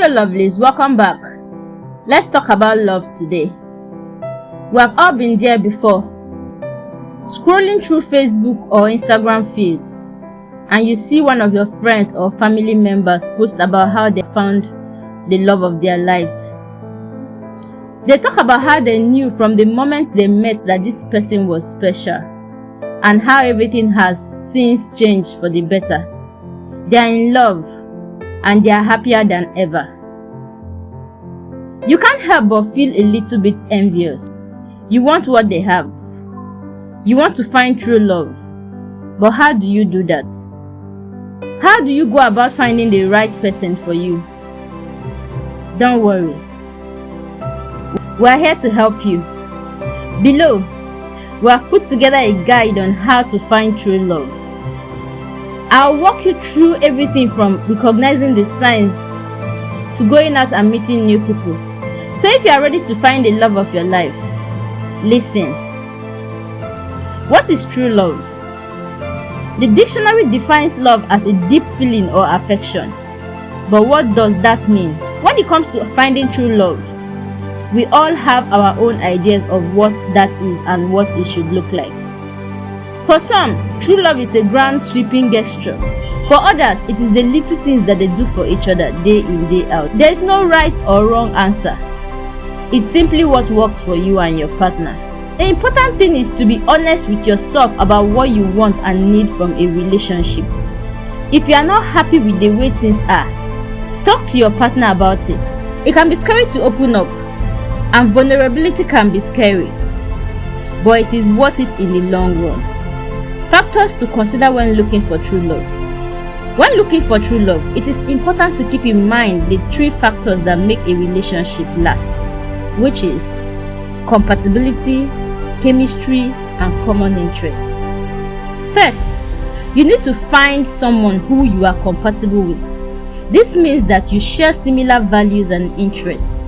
Hello lovelies, welcome back. Let's talk about love today. We have all been there before. Scrolling through Facebook or Instagram feeds, and you see one of your friends or family members post about how they found the love of their life. They talk about how they knew from the moment they met that this person was special, and how everything has since changed for the better. They are in love, and they are happier than ever. You can't help but feel a little bit envious. You want what they have. You want to find true love. But how do you do that? How do you go about finding the right person for you? Don't worry. We're here to help you. Below, we have put together a guide on how to find true love. I'll walk you through everything from recognizing the signs to going out and meeting new people. So if you are ready to find the love of your life, listen. What is true love? The dictionary defines love as a deep feeling or affection. But what does that mean? When it comes to finding true love, we all have our own ideas of what that is and what it should look like. For some, true love is a grand sweeping gesture. For others, it is the little things that they do for each other day in, day out. There is no right or wrong answer. It's simply what works for you and your partner. The important thing is to be honest with yourself about what you want and need from a relationship. If you are not happy with the way things are, talk to your partner about it. It can be scary to open up, and vulnerability can be scary, but it is worth it in the long run. Factors to consider when looking for true love. When looking for true love, it is important to keep in mind the three factors that make a relationship last, which is compatibility, chemistry, and common interest. First, you need to find someone who you are compatible with. This means that you share similar values and interests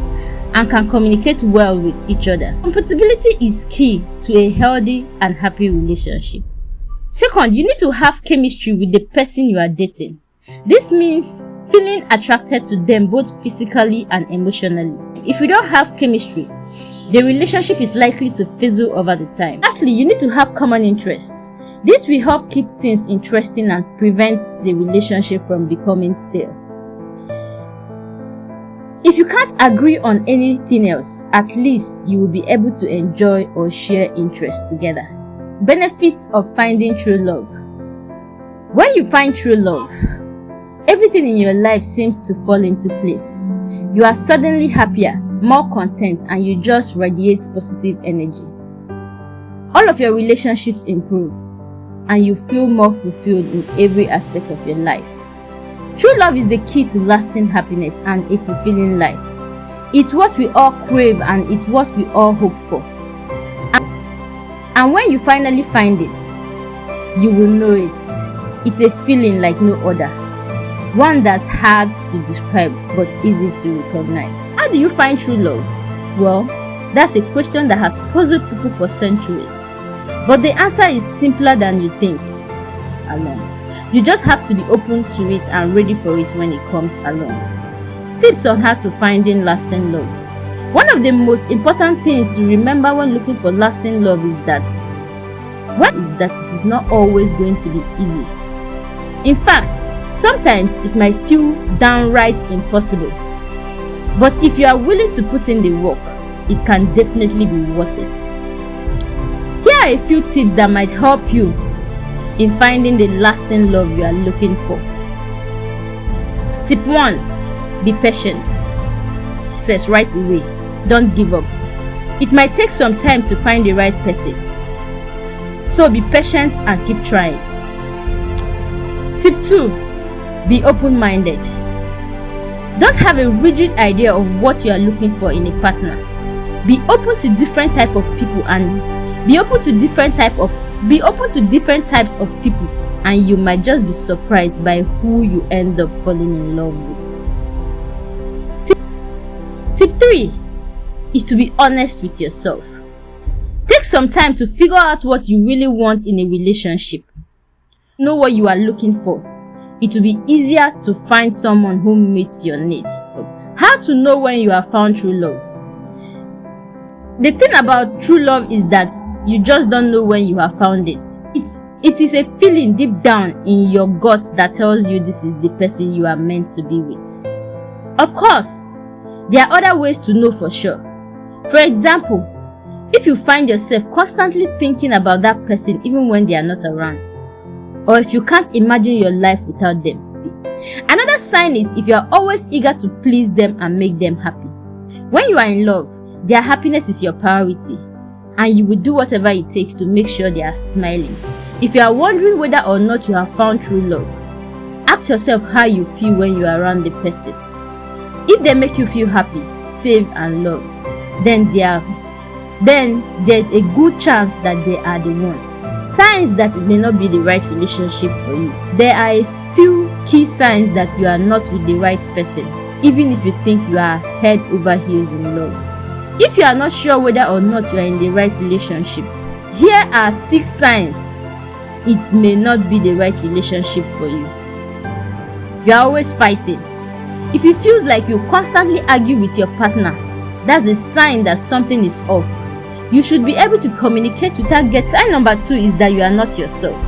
and can communicate well with each other. Compatibility is key to a healthy and happy relationship. Second, you need to have chemistry with the person you are dating. This means feeling attracted to them both physically and emotionally. If you don't have chemistry, the relationship is likely to fizzle over the time. Lastly, you need to have common interests. This will help keep things interesting and prevent the relationship from becoming stale. If you can't agree on anything else, at least you will be able to enjoy or share interests together. Benefits of finding true love. When you find true love, everything in your life seems to fall into place. You are suddenly happier, more content, and you just radiate positive energy. All of your relationships improve, and you feel more fulfilled in every aspect of your life. True love is the key to lasting happiness and a fulfilling life. It's what we all crave, and it's what we all hope for. And when you finally find it, you will know it. It's a feeling like no other. One that's hard to describe but easy to recognize. How do you find true love? Well, that's a question that has puzzled people for centuries. But the answer is simpler than you think along. You just have to be open to it and ready for it when it comes along. Tips on how to finding lasting love. One of the most important things to remember when looking for lasting love is that it is not always going to be easy. In fact, sometimes it might feel downright impossible. But if you are willing to put in the work, it can definitely be worth it. Here are a few tips that might help you in finding the lasting love you are looking for. Tip 1. Be patient. Says right away. Don't give up. It might take some time to find the right person. So be patient and keep trying. Tip 2. Be open-minded. Don't have a rigid idea of what you are looking for in a partner. Be open to different types of people and you might just be surprised by who you end up falling in love with. Tip 3 is to be honest with yourself. Take some time to figure out what you really want in a relationship. Know what you are looking for. It will be easier to find someone who meets your need. How to know when you have found true love? The thing about true love is that you just don't know when you have found it. It is a feeling deep down in your gut that tells you this is the person you are meant to be with. Of course, there are other ways to know for sure. For example, if you find yourself constantly thinking about that person even when they are not around, or if you can't imagine your life without them. Another sign is if you are always eager to please them and make them happy. When you are in love, their happiness is your priority, and you will do whatever it takes to make sure they are smiling. If you are wondering whether or not you have found true love, ask yourself how you feel when you are around the person. If they make you feel happy, safe and loved, then there's a good chance that they are the one. Signs that it may not be the right relationship for you. There are a few key signs that you are not with the right person, even if you think you are head over heels in love. If you are not sure whether or not you are in the right relationship, here are 6 signs it may not be the right relationship for you. You are always fighting. If it feels like you constantly argue with your partner, that's a sign that something is off. You should be able to communicate without getting. Sign number 2 is that you are not yourself.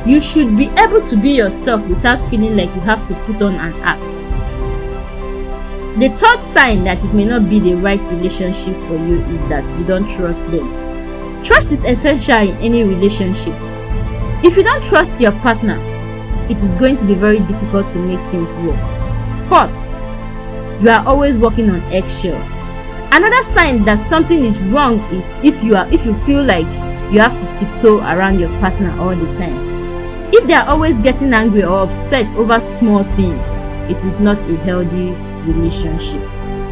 You should be able to be yourself without feeling like you have to put on an act. The third sign that it may not be the right relationship for you is that you don't trust them. Trust is essential in any relationship. If you don't trust your partner, it is going to be very difficult to make things work. Fourth, you are always walking on eggshell. Another sign that something is wrong is if you feel like you have to tiptoe around your partner all the time. If they are always getting angry or upset over small things, it is not a healthy relationship.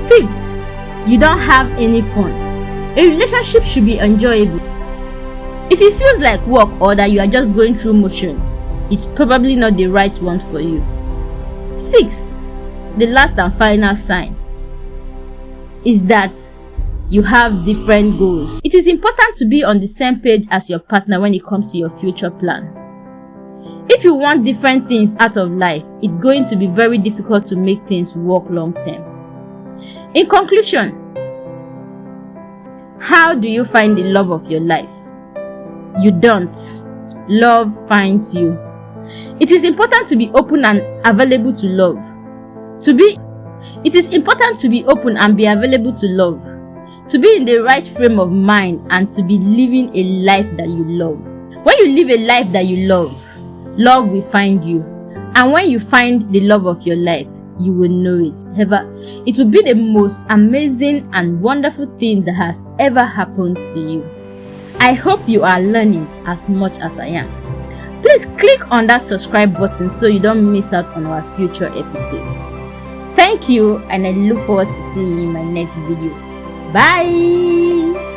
Fifth, you don't have any fun. A relationship should be enjoyable. If it feels like work or that you are just going through motion, it's probably not the right one for you. Sixth, the last and final sign is that you have different goals. It is important to be on the same page as your partner when it comes to your future plans. If you want different things out of life, it's going to be very difficult to make things work long term. In conclusion, how do you find the love of your life? You don't. Love finds you. It is important to be open and available to love. It is important to be open and be available to love. To be in the right frame of mind and to be living a life that you love. When you live a life that you love, love will find you. And when you find the love of your life, you will know it. However, it will be the most amazing and wonderful thing that has ever happened to you. I hope you are learning as much as I am. Please click on that subscribe button so you don't miss out on our future episodes. Thank you, and I look forward to seeing you in my next video. Bye!